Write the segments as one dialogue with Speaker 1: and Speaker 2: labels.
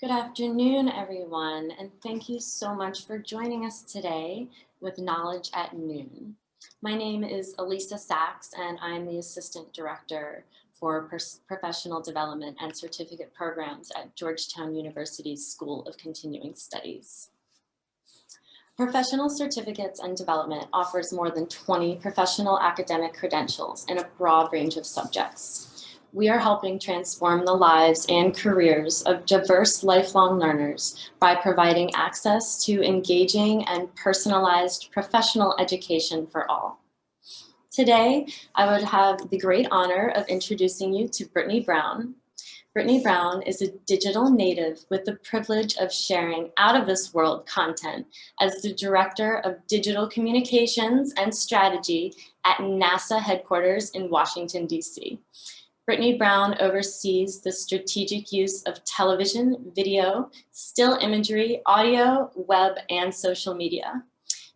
Speaker 1: Good afternoon, everyone, and thank you so much for joining us today with Knowledge at Noon. My name is Elisa Sachs, and I'm the Assistant Director for Professional Development and Certificate Programs at Georgetown University's School of Continuing Studies. Professional Certificates and Development offers more than 20 professional academic credentials in a broad range of subjects. We are helping transform the lives and careers of diverse lifelong learners by providing access to engaging and personalized professional education for all. Today, I would have the great honor of introducing you to Brittany Brown. Brittany Brown is a digital native with the privilege of sharing out-of-this-world content as the Director of Digital Communications and Strategy at NASA headquarters in Washington, D.C. Brittany Brown oversees the strategic use of television, video, still imagery, audio, web, and social media.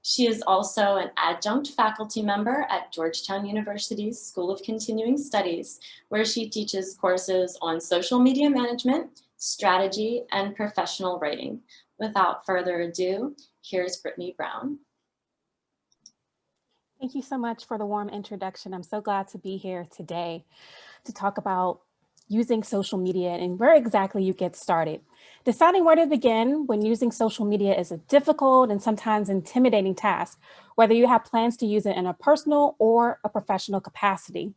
Speaker 1: She is also an adjunct faculty member at Georgetown University's School of Continuing Studies, where she teaches courses on social media management, strategy, and professional writing. Without further ado, here's Brittany Brown.
Speaker 2: Thank you so much for the warm introduction. I'm so glad to be here today to talk about using social media and where exactly you get started. Deciding where to begin when using social media is a difficult and sometimes intimidating task, whether you have plans to use it in a personal or a professional capacity.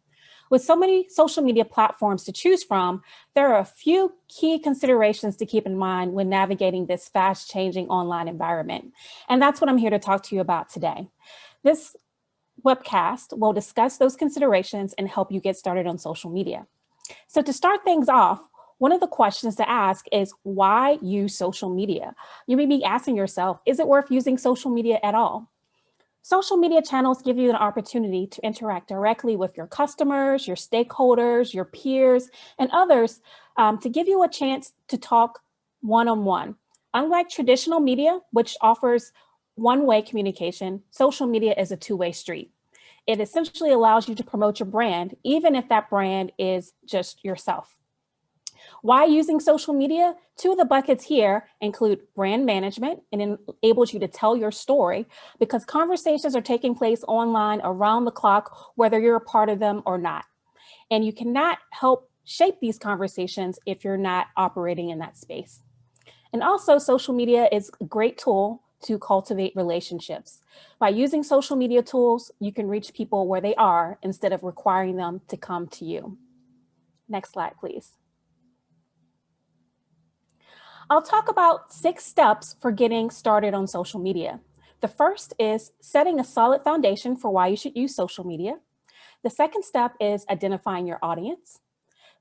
Speaker 2: With so many social media platforms to choose from, there are a few key considerations to keep in mind when navigating this fast-changing online environment. And that's what I'm here to talk to you about today. This webcast will discuss those considerations and help you get started on social media. So to start things off, one of the questions to ask is, why use social media? You may be asking yourself, is it worth using social media at all? Social media channels give you an opportunity to interact directly with your customers, your stakeholders, your peers, and others to give you a chance to talk one-on-one. Unlike traditional media, which offers one-way communication, social media is a two-way street. It essentially allows you to promote your brand, even if that brand is just yourself. Why using social media? Two of the buckets here include brand management, and enables you to tell your story because conversations are taking place online around the clock, whether you're a part of them or not. And you cannot help shape these conversations if you're not operating in that space. And also, social media is a great tool to cultivate relationships. By using social media tools, you can reach people where they are instead of requiring them to come to you. Next slide, please. I'll talk about 6 steps for getting started on social media. The first is setting a solid foundation for why you should use social media. The second step is identifying your audience.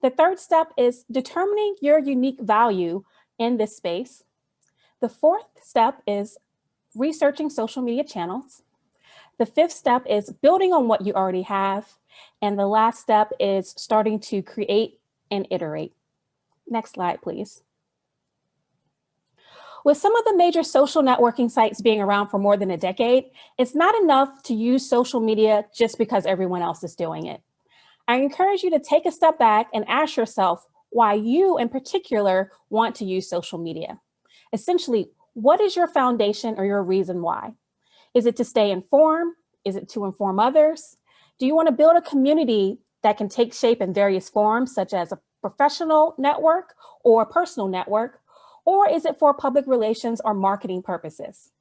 Speaker 2: The third step is determining your unique value in this space. The fourth step is researching social media channels. The fifth step is building on what you already have. And the last step is starting to create and iterate. Next slide, please. With some of the major social networking sites being around for more than a decade, it's not enough to use social media just because everyone else is doing it. I encourage you to take a step back and ask yourself why you in particular want to use social media. Essentially, what is your foundation or your reason why? Is it to stay informed? Is it to inform others? Do you want to build a community that can take shape in various forms, such as a professional network or a personal network? Or is it for public relations or marketing purposes?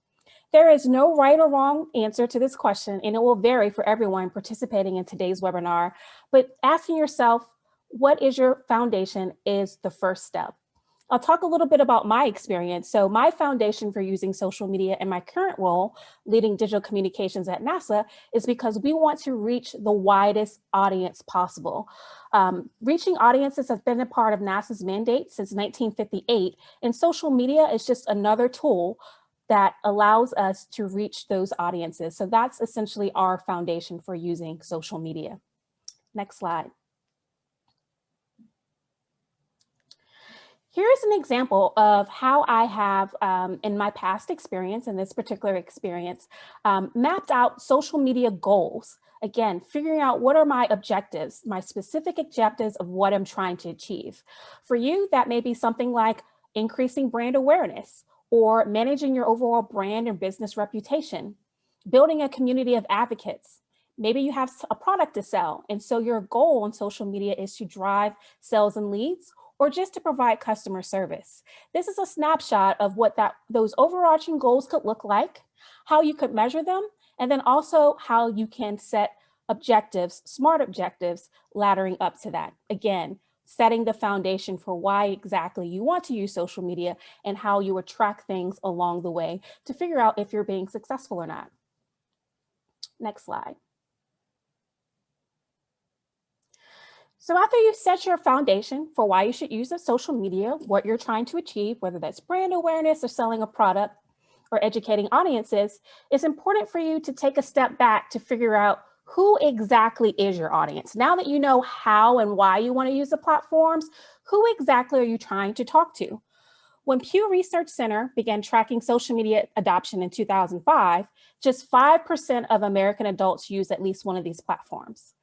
Speaker 2: There is no right or wrong answer to this question, and it will vary for everyone participating in today's webinar. But asking yourself, what is your foundation is the first step. I'll talk a little bit about my experience. So my foundation for using social media in my current role, leading digital communications at NASA, is because we want to reach the widest audience possible. Reaching audiences has been a part of NASA's mandate since 1958, and social media is just another tool that allows us to reach those audiences. So that's essentially our foundation for using social media. Next slide. Here's an example of how I have, in my past experience, in this particular experience, mapped out social media goals. Again, figuring out what are my objectives, my specific objectives of what I'm trying to achieve. For you, that may be something like increasing brand awareness, or managing your overall brand and business reputation, building a community of advocates. Maybe you have a product to sell, and so your goal on social media is to drive sales and leads, or just to provide customer service. This is a snapshot of what those overarching goals could look like, how you could measure them, and then also how you can set objectives, smart objectives, laddering up to that. Again, setting the foundation for why exactly you want to use social media and how you would track things along the way to figure out if you're being successful or not. Next slide. So after you set your foundation for why you should use social media, what you're trying to achieve, whether that's brand awareness or selling a product or educating audiences, it's important for you to take a step back to figure out who exactly is your audience. Now that you know how and why you want to use the platforms, who exactly are you trying to talk to? When Pew Research Center began tracking social media adoption in 2005, just 5% of American adults used at least one of these platforms.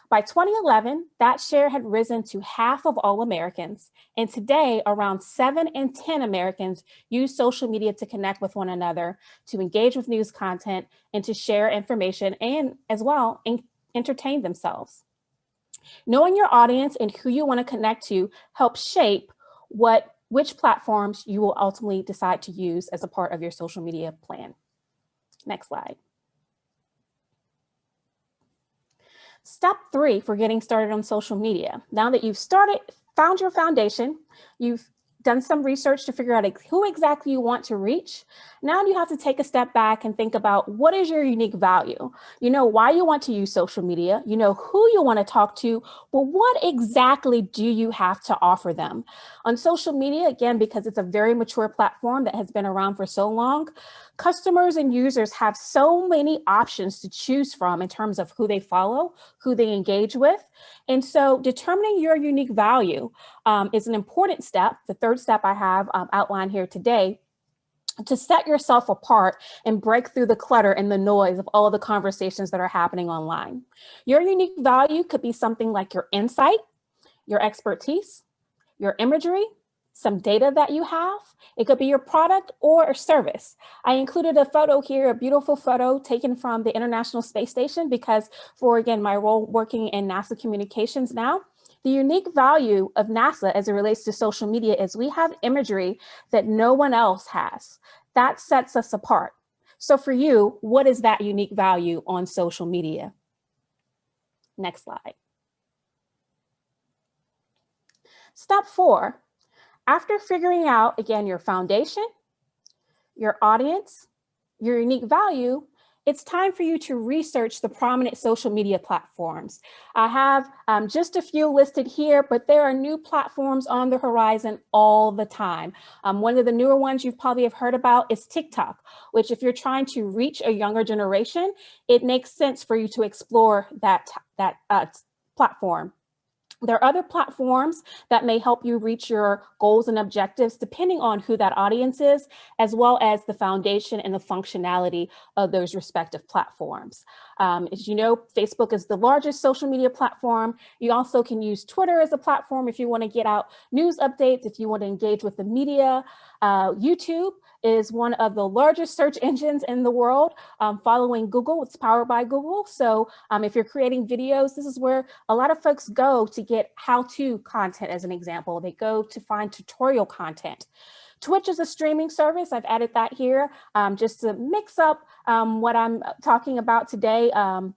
Speaker 2: By 2011, that share had risen to half of all Americans, and today around 7 in 10 Americans use social media to connect with one another, to engage with news content, and to share information and as well entertain themselves. Knowing your audience and who you want to connect to helps shape which platforms you will ultimately decide to use as a part of your social media plan. Next slide. Step 3 for getting started on social media. Now that you've found your foundation, you've done some research to figure out who exactly you want to reach. Now you have to take a step back and think about what is your unique value. You know why you want to use social media, you know who you want to talk to, but what exactly do you have to offer them? On social media, again, because it's a very mature platform that has been around for so long, customers and users have so many options to choose from in terms of who they follow, who they engage with. And so determining your unique value is an important step. The third step I have outlined here today, to set yourself apart and break through the clutter and the noise of all of the conversations that are happening online. Your unique value could be something like your insight, your expertise, your imagery, some data that you have. It could be your product or a service. I included a photo here, a beautiful photo taken from the International Space Station, because for, again, my role working in NASA communications now, the unique value of NASA as it relates to social media is we have imagery that no one else has. That sets us apart. So for you, what is that unique value on social media? Next slide. Step 4, after figuring out, again, your foundation, your audience, your unique value, it's time for you to research the prominent social media platforms. I have just a few listed here, but there are new platforms on the horizon all the time. One of the newer ones you probably have heard about is TikTok, which if you're trying to reach a younger generation, it makes sense for you to explore that platform. There are other platforms that may help you reach your goals and objectives depending on who that audience is, as well as the foundation and the functionality of those respective platforms. As you know, Facebook is the largest social media platform. You also can use Twitter as a platform if you want to get out news updates, if you want to engage with the media. YouTube is one of the largest search engines in the world, following Google. It's powered by Google. So if you're creating videos, this is where a lot of folks go to get how-to content, as an example. They go to find tutorial content. Twitch is a streaming service. I've added that here just to mix up what I'm talking about today.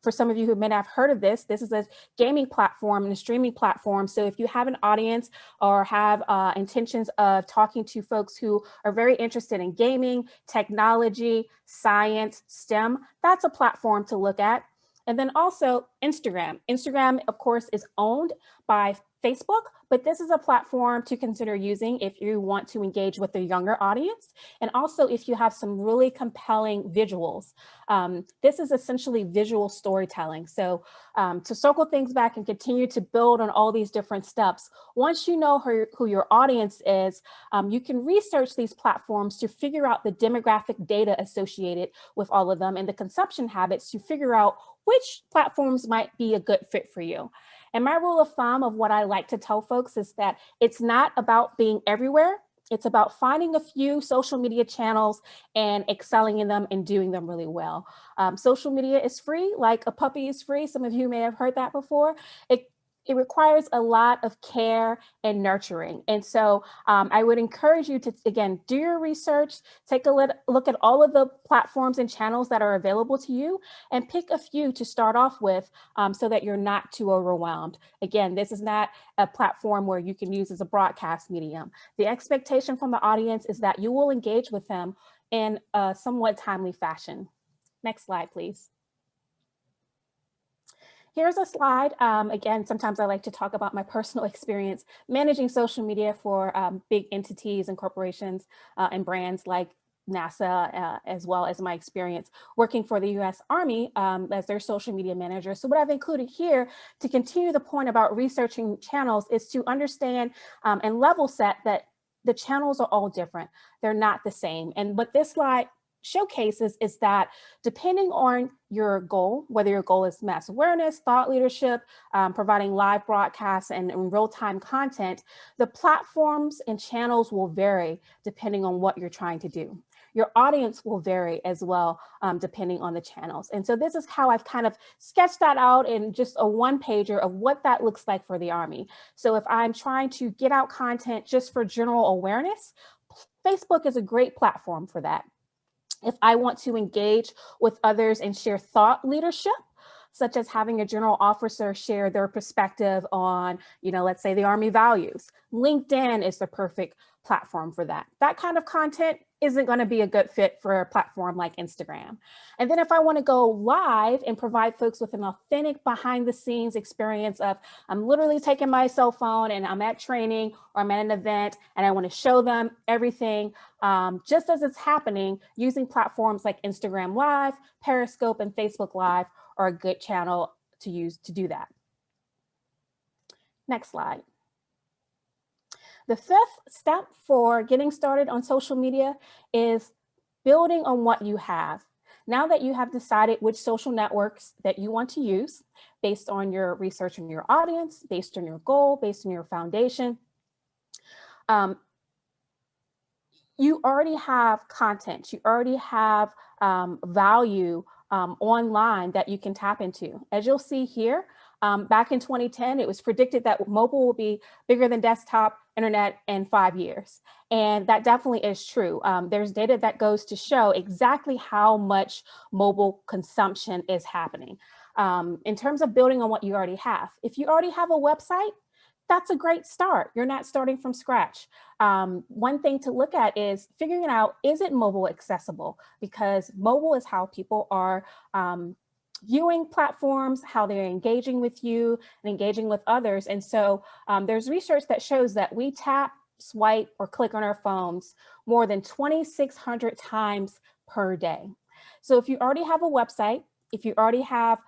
Speaker 2: For some of you who may not have heard of this, this is a gaming platform and a streaming platform. So if you have an audience or have intentions of talking to folks who are very interested in gaming, technology, science, STEM, that's a platform to look at. And then also Instagram. Instagram, of course, is owned by Facebook, but this is a platform to consider using if you want to engage with a younger audience. And also if you have some really compelling visuals. This is essentially visual storytelling. So to circle things back and continue to build on all these different steps, once you know who your audience is, you can research these platforms to figure out the demographic data associated with all of them and the consumption habits to figure out which platforms might be a good fit for you. And my rule of thumb of what I like to tell folks is that it's not about being everywhere. It's about finding a few social media channels and excelling in them and doing them really well. Social media is free, like a puppy is free. Some of you may have heard that before. It it requires a lot of care and nurturing. And so I would encourage you to, again, do your research, take a look at all of the platforms and channels that are available to you, and pick a few to start off with so that you're not too overwhelmed. Again, this is not a platform where you can use as a broadcast medium. The expectation from the audience is that you will engage with them in a somewhat timely fashion. Next slide, please. Here's a slide. Again, sometimes I like to talk about my personal experience managing social media for big entities and corporations and brands like NASA, as well as my experience working for the US Army as their social media manager. So what I've included here to continue the point about researching channels is to understand and level set that the channels are all different. They're not the same. And what this slide showcases is that depending on your goal, whether your goal is mass awareness, thought leadership, providing live broadcasts and real-time content, the platforms and channels will vary depending on what you're trying to do. Your audience will vary as well, depending on the channels. And so this is how I've kind of sketched that out in just a one-pager of what that looks like for the Army. So if I'm trying to get out content just for general awareness, Facebook is a great platform for that. If I want to engage with others and share thought leadership, such as having a general officer share their perspective on, let's say the Army values, LinkedIn is the perfect platform for that. That kind of content isn't going to be a good fit for a platform like Instagram. And then if I want to go live and provide folks with an authentic behind the scenes experience of, I'm literally taking my cell phone and I'm at training or I'm at an event and I want to show them everything just as it's happening, using platforms like Instagram Live, Periscope, and Facebook Live are a good channel to use to do that. Next slide. The fifth step for getting started on social media is building on what you have. Now that you have decided which social networks that you want to use based on your research and your audience, based on your goal, based on your foundation, you already have content, you already have value online that you can tap into. As you'll see here, back in 2010, it was predicted that mobile will be bigger than desktop internet in 5 years. And that definitely is true. There's data that goes to show exactly how much mobile consumption is happening. In terms of building on what you already have, if you already have a website, that's a great start. You're not starting from scratch. One thing to look at is figuring out, is it mobile accessible? Because mobile is how people are viewing platforms, how they're engaging with you and engaging with others. And so there's research that shows that we tap, swipe, or click on our phones more than 2,600 times per day. So if you already have a website, if you already have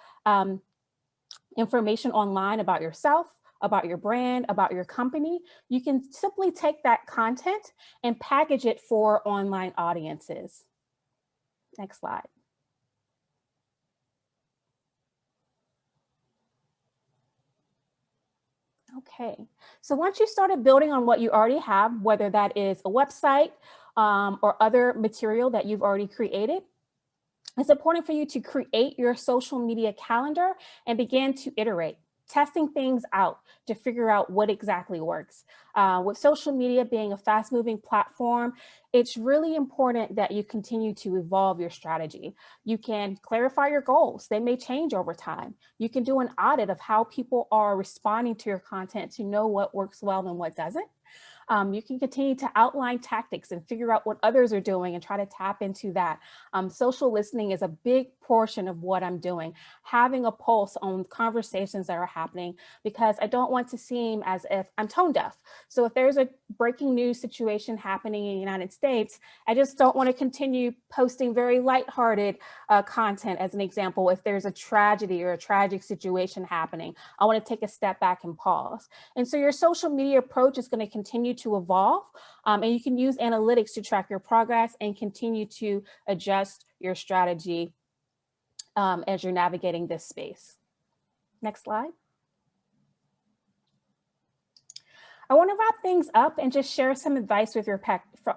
Speaker 2: information online about yourself, about your brand, about your company, you can simply take that content and package it for online audiences. Next slide. Okay, so once you started building on what you already have, whether that is a website or other material that you've already created, it's important for you to create your social media calendar and begin to iterate, testing things out to figure out what exactly works. With social media being a fast-moving platform, it's really important that you continue to evolve your strategy. You can clarify your goals. They may change over time. You can do an audit of how people are responding to your content to know what works well and what doesn't. You can continue to outline tactics and figure out what others are doing and try to tap into that. Social listening is a big portion of what I'm doing, having a pulse on conversations that are happening, because I don't want to seem as if I'm tone deaf. So if there's a breaking news situation happening in the United States, I just don't want to continue posting very lighthearted content. As an example, if there's a tragedy or a tragic situation happening, I want to take a step back and pause. And so your social media approach is going to continue to evolve, and you can use analytics to track your progress and continue to adjust your strategy as you're navigating this space. Next slide. I want to wrap things up and just share some advice with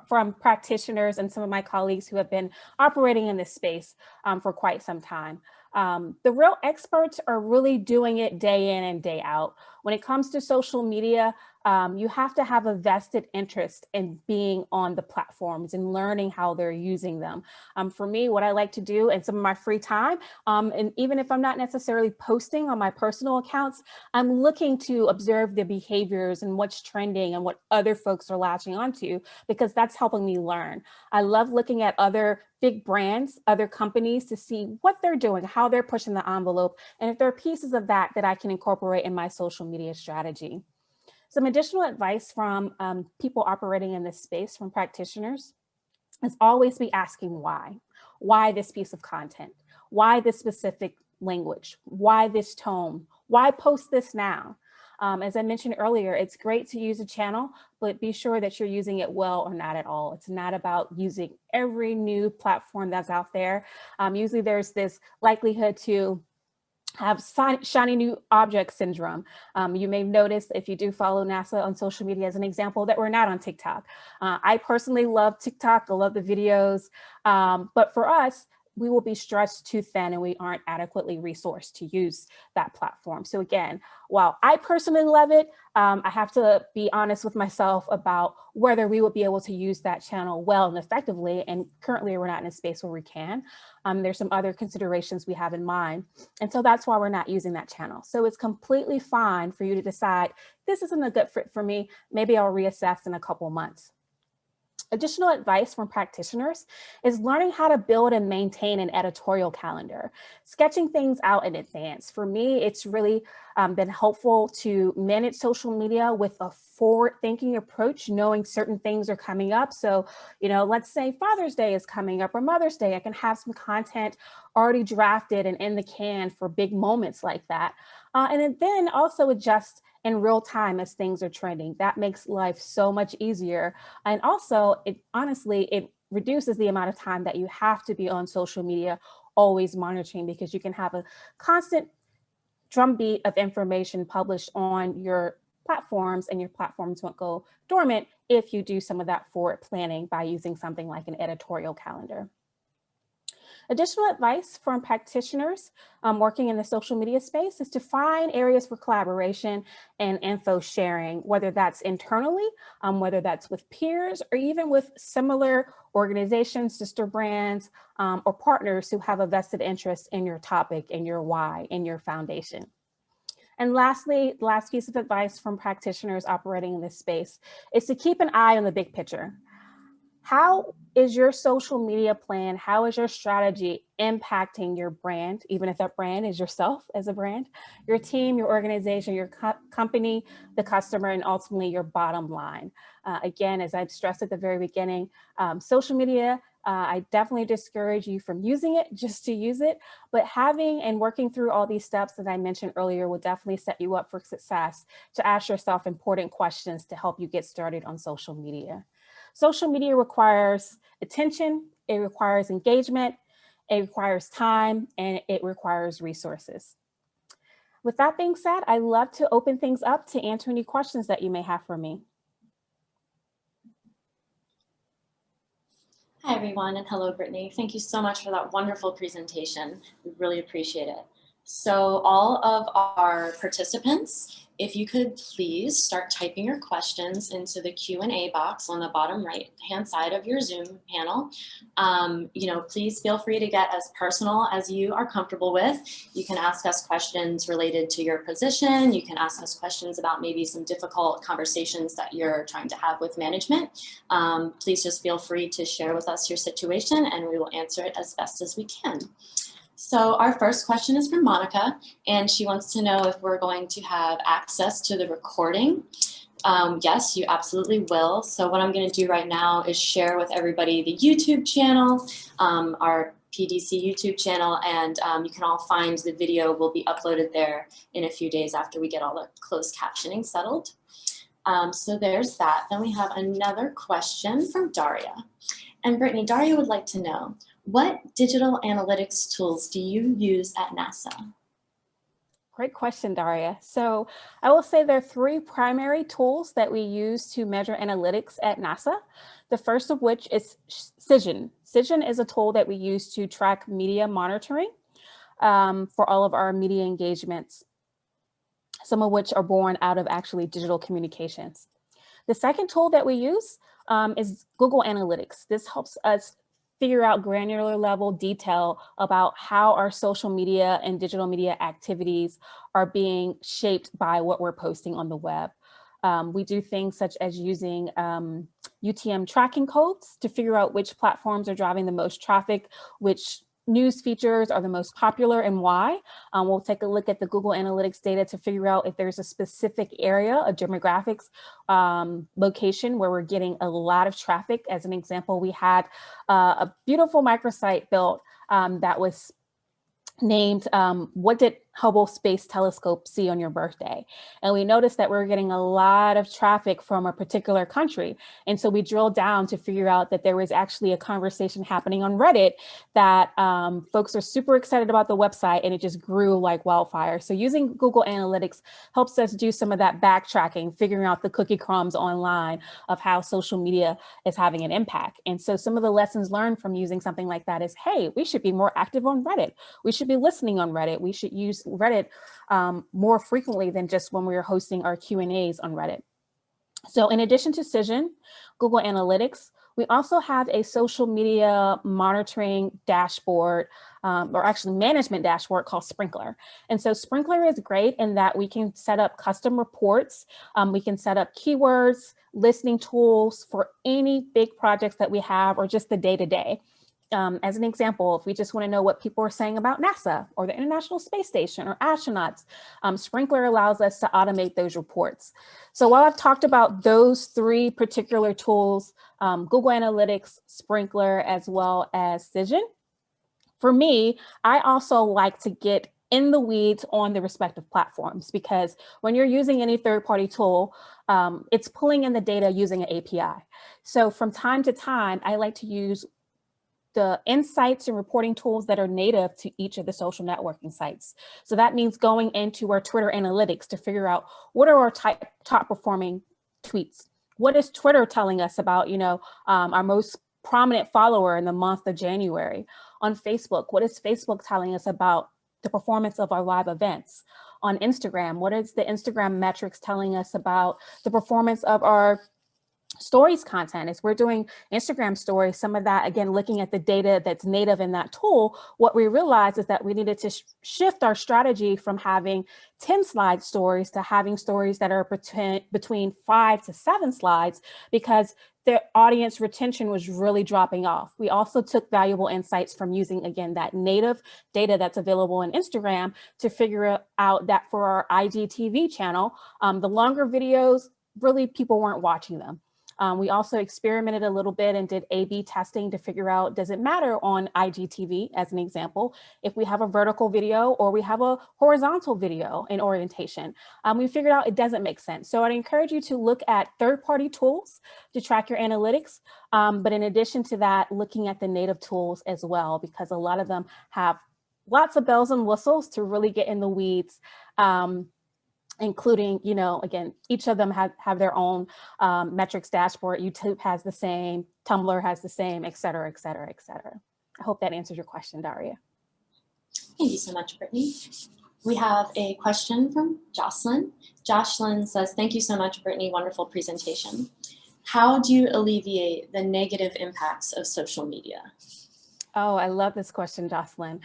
Speaker 2: from practitioners and some of my colleagues who have been operating in this space for quite some time. The real experts are really doing it day in and day out. When it comes to social media, you have to have a vested interest in being on the platforms and learning how they're using them. For me, what I like to do in some of my free time, and even if I'm not necessarily posting on my personal accounts, I'm looking to observe the behaviors and what's trending and what other folks are latching onto, because that's helping me learn. I love looking at other big brands, other companies, to see what they're doing, how they're pushing the envelope, and if there are pieces of that that I can incorporate in my social media strategy. Some additional advice from people operating in this space, from practitioners, is always be asking why. Why this piece of content? Why this specific language? Why this tone? Why post this now? As I mentioned earlier, it's great to use a channel, but be sure that you're using it well or not at all. It's not about using every new platform that's out there. Usually there's this likelihood to have shiny new object syndrome. You may notice, if you do follow NASA on social media as an example, that we're not on TikTok. I personally love TikTok. I love the videos. But for us, we will be stretched too thin and we aren't adequately resourced to use that platform. So again, while I personally love it, I have to be honest with myself about whether we will be able to use that channel well and effectively. And currently we're not in a space where we can. There's some other considerations we have in mind. And so that's why we're not using that channel. So it's completely fine for you to decide, this isn't a good fit for me. Maybe I'll reassess in a couple months. Additional advice from practitioners is learning how to build and maintain an editorial calendar, sketching things out in advance. For me, it's really been helpful to manage social media with a forward-thinking approach, knowing certain things are coming up. So, let's say Father's Day is coming up or Mother's Day, I can have some content already drafted and in the can for big moments like that. And then also adjust in real time as things are trending. That makes life so much easier. And also, it reduces the amount of time that you have to be on social media, always monitoring, because you can have a constant drumbeat of information published on your platforms, and your platforms won't go dormant if you do some of that forward planning by using something like an editorial calendar. Additional advice from practitioners working in the social media space is to find areas for collaboration and info sharing, whether that's internally, whether that's with peers, or even with similar organizations, sister brands, or partners who have a vested interest in your topic and your why and your foundation. And lastly, the last piece of advice from practitioners operating in this space is to keep an eye on the big picture. How is your social media plan? How is your strategy impacting your brand, even if that brand is yourself as a brand, your team, your organization, your company, the customer, and ultimately your bottom line? Again, as I've stressed at the very beginning, social media, I definitely discourage you from using it just to use it, but having and working through all these steps that I mentioned earlier will definitely set you up for success, to ask yourself important questions to help you get started on social media. Social media requires attention, it requires engagement, it requires time, and it requires resources. With that being said, I'd love to open things up to answer any questions that you may have for me.
Speaker 1: Hi, everyone, and hello, Brittany. Thank you so much for that wonderful presentation. We really appreciate it. So all of our participants, if you could please start typing your questions into the Q&A box on the bottom right-hand side of your Zoom panel. Please feel free to get as personal as you are comfortable with. You can ask us questions related to your position. You can ask us questions about maybe some difficult conversations that you're trying to have with management. Please just feel free to share with us your situation and we will answer it as best as we can. So our first question is from Monica, and she wants to know if we're going to have access to the recording. Yes, you absolutely will. So what I'm going to do right now is share with everybody the YouTube channel, our PDC YouTube channel, and you can all find the video will be uploaded there in a few days after we get all the closed captioning settled. So there's that. Then we have another question from Daria. And Brittany, Daria would like to know, what digital analytics tools do you use at NASA?
Speaker 2: Great question, Daria. So I will say there are three primary tools that we use to measure analytics at NASA. The first of which is Cision. Cision is a tool that we use to track media monitoring for all of our media engagements, some of which are born out of actually digital communications. The second tool that we use is Google Analytics. This helps us figure out granular level detail about how our social media and digital media activities are being shaped by what we're posting on the web. We do things such as using UTM tracking codes to figure out which platforms are driving the most traffic, which news features are the most popular and why. We'll take a look at the Google Analytics data to figure out if there's a specific area, a demographics location where we're getting a lot of traffic. As an example, we had a beautiful microsite built that was named What Did Hubble Space Telescope See on Your Birthday? And we noticed that we're getting a lot of traffic from a particular country. And so we drilled down to figure out that there was actually a conversation happening on Reddit that folks are super excited about the website, and it just grew like wildfire. So using Google Analytics helps us do some of that backtracking, figuring out the cookie crumbs online of how social media is having an impact. And so some of the lessons learned from using something like that is, hey, we should be more active on Reddit. We should be listening on Reddit. We should use Reddit more frequently than just when we were hosting our Q&As on Reddit. So in addition to Cision, Google Analytics, we also have a social media monitoring dashboard, or actually management dashboard called Sprinkler. And so Sprinkler is great in that we can set up custom reports. We can set up keywords, listening tools for any big projects that we have, or just the day-to-day. As an example, if we just want to know what people are saying about NASA or the International Space Station or astronauts, Sprinkler allows us to automate those reports. So while I've talked about those three particular tools, Google Analytics, Sprinkler, as well as Cision, for me, I also like to get in the weeds on the respective platforms, because when you're using any third-party tool, it's pulling in the data using an API. So from time to time, I like to use the insights and reporting tools that are native to each of the social networking sites. So that means going into our Twitter analytics to figure out what are our top performing tweets. What is Twitter telling us about, our most prominent follower in the month of January? On Facebook, what is Facebook telling us about the performance of our live events? On Instagram, what is the Instagram metrics telling us about the performance of our stories content? As we're doing Instagram stories, some of that, again, looking at the data that's native in that tool, what we realized is that we needed to shift our strategy from having 10 slide stories to having stories that are between 5 to 7 slides, because the audience retention was really dropping off. We also took valuable insights from using, again, that native data that's available in Instagram to figure out that for our IGTV channel, the longer videos, really people weren't watching them. We also experimented a little bit and did A/B testing to figure out, does it matter on IGTV, as an example, if we have a vertical video or we have a horizontal video in orientation? We figured out it doesn't make sense. So I'd encourage you to look at third-party tools to track your analytics. But in addition to that, looking at the native tools as well, because a lot of them have lots of bells and whistles to really get in the weeds. Including, again, each of them have their own metrics dashboard. YouTube has the same, Tumblr has the same, et cetera, et cetera, et cetera. I hope that answers your question, Daria.
Speaker 1: Thank you so much, Brittany. We have a question from Jocelyn. Jocelyn says, thank you so much, Brittany, wonderful presentation. How do you alleviate the negative impacts of social media?
Speaker 2: Oh, I love this question, Jocelyn.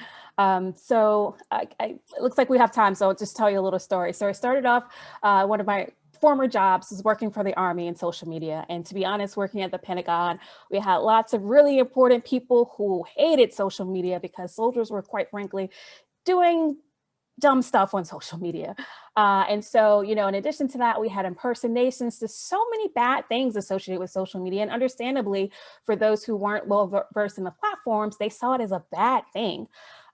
Speaker 2: So it looks like we have time, so I'll just tell you a little story. So I started off, one of my former jobs was working for the Army in social media. And to be honest, working at the Pentagon, we had lots of really important people who hated social media because soldiers were, quite frankly, doing dumb stuff on social media. And so, in addition to that, we had impersonations. There's so many bad things associated with social media. And understandably, for those who weren't well versed in the platforms, they saw it as a bad thing.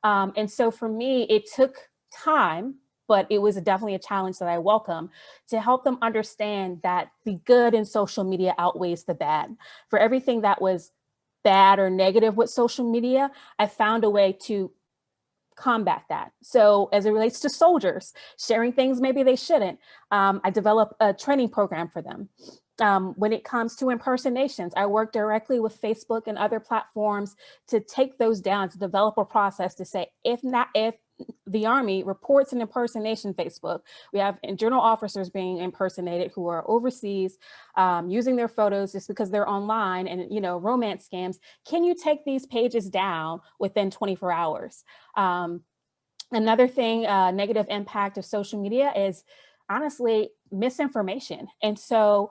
Speaker 2: And so for me, it took time, but it was definitely a challenge that I welcome, to help them understand that the good in social media outweighs the bad. For everything that was bad or negative with social media, I found a way to combat that. So as it relates to soldiers, sharing things maybe they shouldn't, I develop a training program for them. When it comes to impersonations, I work directly with Facebook and other platforms to take those down, to develop a process to say, if the Army reports an impersonation Facebook, we have internal officers being impersonated who are overseas, using their photos just because they're online and, romance scams. Can you take these pages down within 24 hours? Another thing, negative impact of social media is honestly misinformation. And so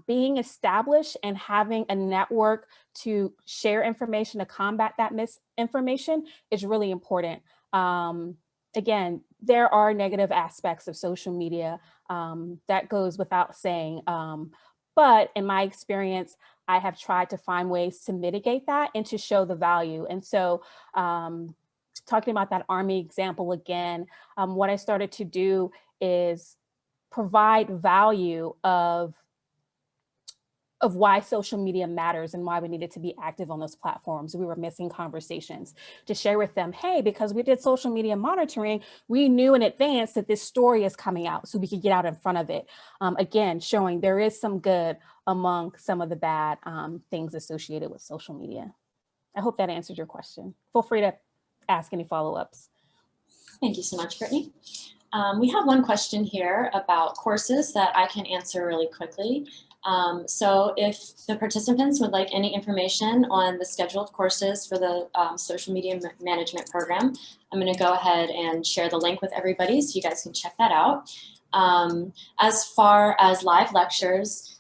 Speaker 2: being established and having a network to share information to combat that misinformation is really important. Again, there are negative aspects of social media, that goes without saying. But in my experience, I have tried to find ways to mitigate that and to show the value. And so talking about that Army example again, what I started to do is provide value of why social media matters and why we needed to be active on those platforms. We were missing conversations to share with them, hey, because we did social media monitoring, we knew in advance that this story is coming out so we could get out in front of it. Again, showing there is some good among some of the bad things associated with social media. I hope that answers your question. Feel free to ask any follow-ups.
Speaker 1: Thank you so much, Brittany. We have one question here about courses that I can answer really quickly. So if the participants would like any information on the scheduled courses for the social media management program, I'm going to go ahead and share the link with everybody so you guys can check that out. As far as live lectures,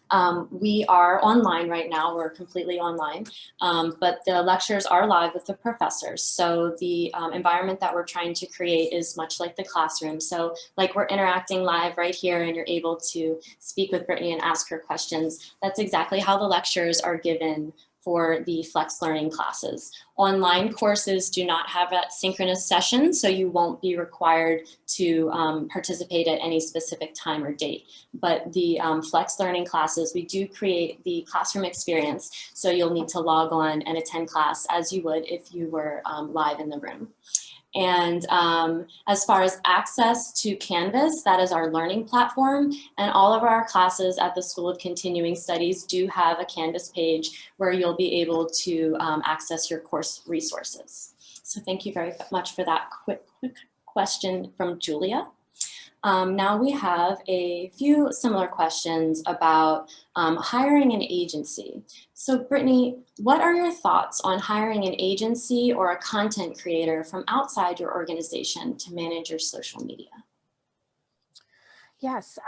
Speaker 1: we are online right now. We're completely online, but the lectures are live with the professors. So the environment that we're trying to create is much like the classroom. So like we're interacting live right here and you're able to speak with Brittany and ask her questions. That's exactly how the lectures are given for the flex learning classes. Online courses do not have that synchronous session, so you won't be required to participate at any specific time or date. But the flex learning classes, we do create the classroom experience, so you'll need to log on and attend class as you would if you were live in the room. And as far as access to Canvas, that is our learning platform. And all of our classes at the School of Continuing Studies do have a Canvas page where you'll be able to access your course resources. So thank you very much for that quick question from Julia. Now we have a few similar questions about hiring an agency. So Brittany, what are your thoughts on hiring an agency or a content creator from outside your organization to manage your social media?
Speaker 2: Yes,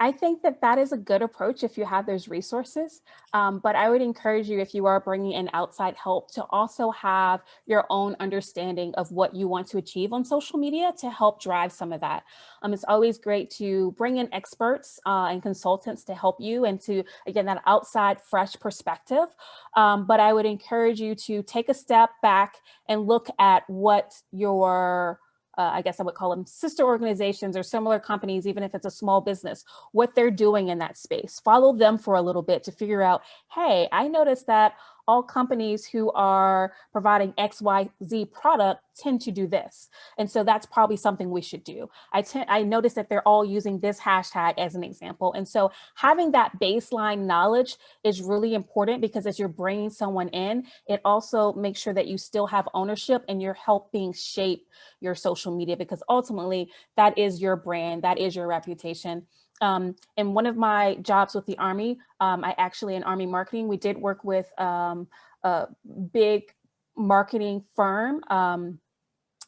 Speaker 2: I think that is a good approach if you have those resources, but I would encourage you, if you are bringing in outside help, to also have your own understanding of what you want to achieve on social media to help drive some of that. It's always great to bring in experts and consultants to help you and to, again, that outside fresh perspective. But I would encourage you to take a step back and look at what your I guess I would call them sister organizations or similar companies, even if it's a small business, what they're doing in that space. Follow them for a little bit to figure out, hey, I noticed that all companies who are providing XYZ product tend to do this. And so that's probably something we should do. I noticed that they're all using this hashtag as an example. And so having that baseline knowledge is really important, because as you're bringing someone in, it also makes sure that you still have ownership and you're helping shape your social media, because ultimately that is your brand, that is your reputation. In one of my jobs with the Army, I actually, in Army marketing, we did work with a big marketing firm.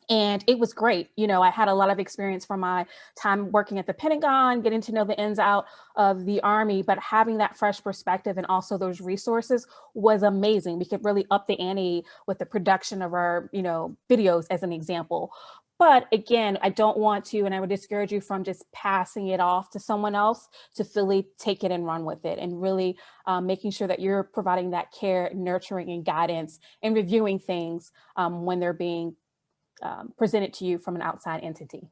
Speaker 2: And it was great. You know, I had a lot of experience from my time working at the Pentagon, getting to know the ins out of the Army, but having that fresh perspective and also those resources was amazing. We could really up the ante with the production of our, videos as an example. But again, I don't want to, and I would discourage you from just passing it off to someone else to fully take it and run with it, and really making sure that you're providing that care, nurturing, and guidance, and reviewing things when they're being presented to you from an outside entity.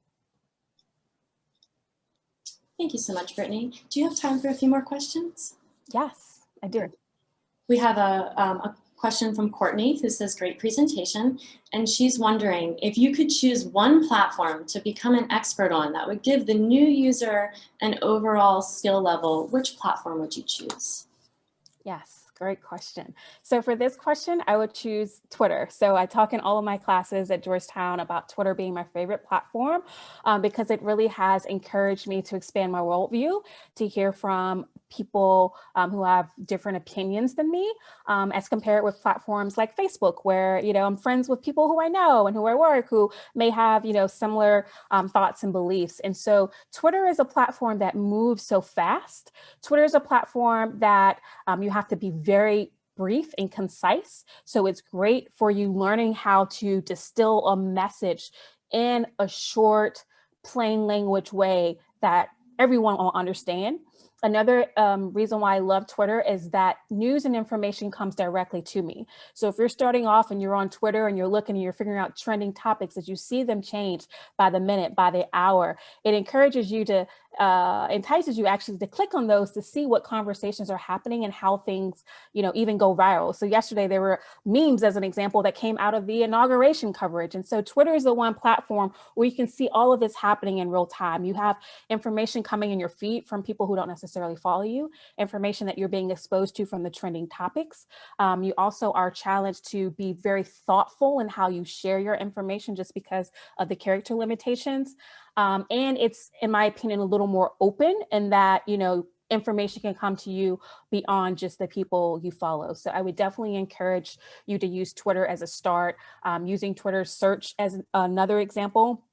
Speaker 1: Thank you so much, Brittany. Do you have time for a few more questions?
Speaker 2: Yes, I do.
Speaker 1: We have a question from Courtney, who says, great presentation. And she's wondering, if you could choose one platform to become an expert on that would give the new user an overall skill level, which platform would you choose?
Speaker 2: Yes, great question. So for this question, I would choose Twitter. So I talk in all of my classes at Georgetown about Twitter being my favorite platform because it really has encouraged me to expand my worldview, to hear from people who have different opinions than me, as compared with platforms like Facebook, where, I'm friends with people who I know and who I work, who may have, similar thoughts and beliefs. And so Twitter is a platform that moves so fast. Twitter is a platform that you have to be very brief and concise. So it's great for you learning how to distill a message in a short, plain language way that everyone will understand. Another reason why I love Twitter is that news and information comes directly to me. So if you're starting off and you're on Twitter and you're looking and you're figuring out trending topics, as you see them change by the minute, by the hour, it encourages you to, entices you actually to click on those to see what conversations are happening and how things, even go viral. So yesterday there were memes, as an example, that came out of the inauguration coverage. And so Twitter is the one platform where you can see all of this happening in real time. You have information coming in your feed from people who don't necessarily follow you, information that you're being exposed to from the trending topics. You also are challenged to be very thoughtful in how you share your information just because of the character limitations. And it's, in my opinion, a little more open in that, information can come to you beyond just the people you follow. So I would definitely encourage you to use Twitter as a start. Using Twitter search as another example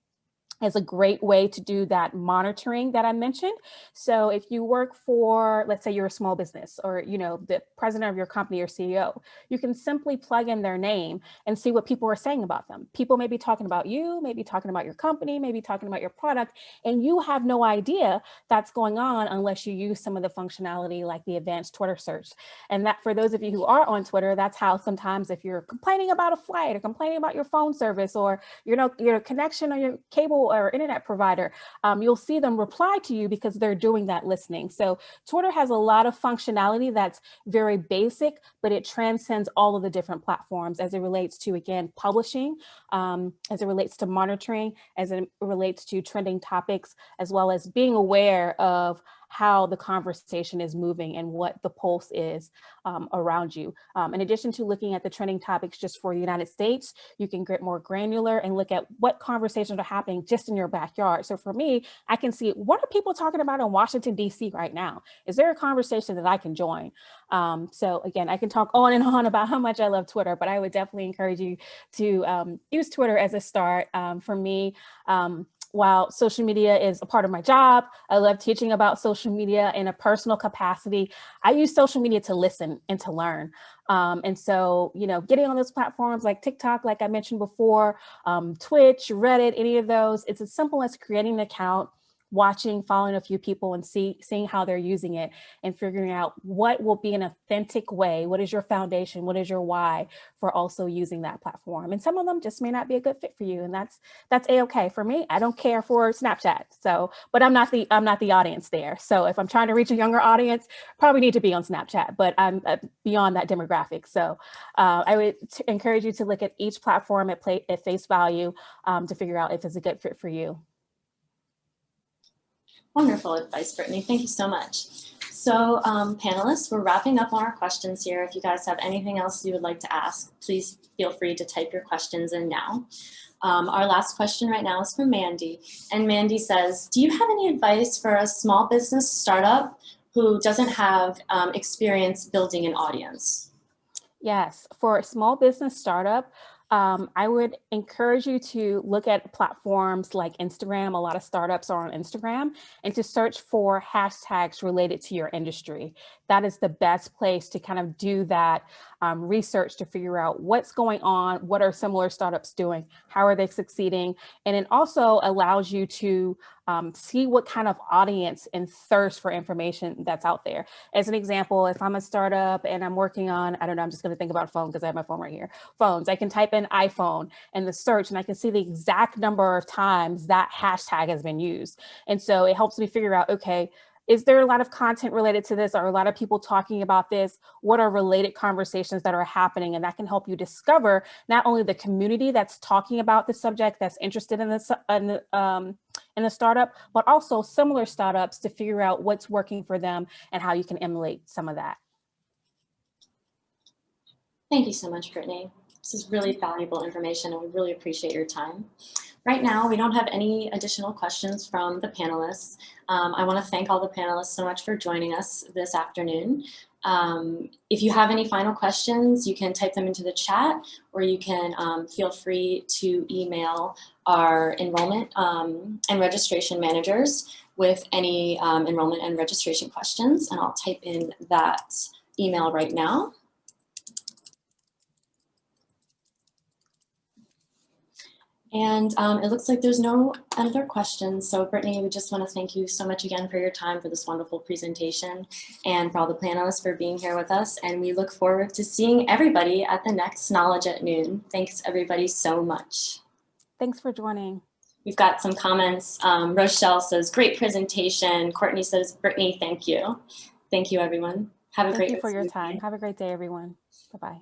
Speaker 2: is a great way to do that monitoring that I mentioned. So if you work for, let's say you're a small business, or the president of your company or CEO, you can simply plug in their name and see what people are saying about them. People may be talking about you, maybe talking about your company, maybe talking about your product, and you have no idea that's going on unless you use some of the functionality like the advanced Twitter search. And that, for those of you who are on Twitter, that's how sometimes if you're complaining about a flight or complaining about your phone service or your connection or your cable or internet provider, you'll see them reply to you because they're doing that listening. So Twitter has a lot of functionality that's very basic, but it transcends all of the different platforms as it relates to, again, publishing, as it relates to monitoring, as it relates to trending topics, as well as being aware of how the conversation is moving and what the pulse is around you. In addition to looking at the trending topics just for the United States, you can get more granular and look at what conversations are happening just in your backyard. So for me, I can see, what are people talking about in Washington, D.C. right now? Is there a conversation that I can join? So again, I can talk on and on about how much I love Twitter, but I would definitely encourage you to use Twitter as a start. For me, while social media is a part of my job, I love teaching about social media in a personal capacity. I use social media to listen and to learn. And so, getting on those platforms like TikTok, like I mentioned before, Twitch, Reddit, any of those, it's as simple as creating an account, watching, following a few people and seeing how they're using it and figuring out what will be an authentic way. What is your foundation? What is your why for also using that platform? And some of them just may not be a good fit for you. And that's a-okay. For me, I don't care for Snapchat. So, but I'm not the audience there. So if I'm trying to reach a younger audience, probably need to be on Snapchat, but I'm beyond that demographic. So I would encourage you to look at each platform at face value to figure out if it's a good fit for you.
Speaker 1: Wonderful advice, Brittany. Thank you so much. So panelists, we're wrapping up on our questions here. If you guys have anything else you would like to ask, please feel free to type your questions in now. Our last question right now is from Mandy. And Mandy says, do you have any advice for a small business startup who doesn't have experience building an audience?
Speaker 2: Yes, for a small business startup, I would encourage you to look at platforms like Instagram. A lot of startups are on Instagram, and to search for hashtags related to your industry. That is the best place to kind of do that research to figure out what's going on, what are similar startups doing, how are they succeeding, and it also allows you to see what kind of audience and thirst for information that's out there. As an example, if I'm a startup and I'm working on, I don't know, I'm just going to think about a phone because I have my phone right here. Phones, I can type in iPhone and the search, and I can see the exact number of times that hashtag has been used. And so it helps me figure out, okay, Is there a lot of content related to this? Are a lot of people talking about this? What are related conversations that are happening? And that can help you discover not only the community that's talking about the subject, that's interested in the startup, but also similar startups to figure out what's working for them and how you can emulate some of that.
Speaker 1: Thank you so much, Brittany. This is really valuable information and we really appreciate your time. Right now, we don't have any additional questions from the panelists. I want to thank all the panelists so much for joining us this afternoon. If you have any final questions, you can type them into the chat, or you can feel free to email our enrollment and registration managers with any enrollment and registration questions, and I'll type in that email right now. And it looks like there's no other questions. So Brittany, we just want to thank you so much again for your time, for this wonderful presentation, and for all the panelists for being here with us. And we look forward to seeing everybody at the next Knowledge at Noon. Thanks everybody so much.
Speaker 2: Thanks for joining.
Speaker 1: We've got some comments. Rochelle says, great presentation. Courtney says, Brittany, thank you. Thank you, everyone. Have a great
Speaker 2: Thank you for your time. Have a great day, everyone. Bye-bye.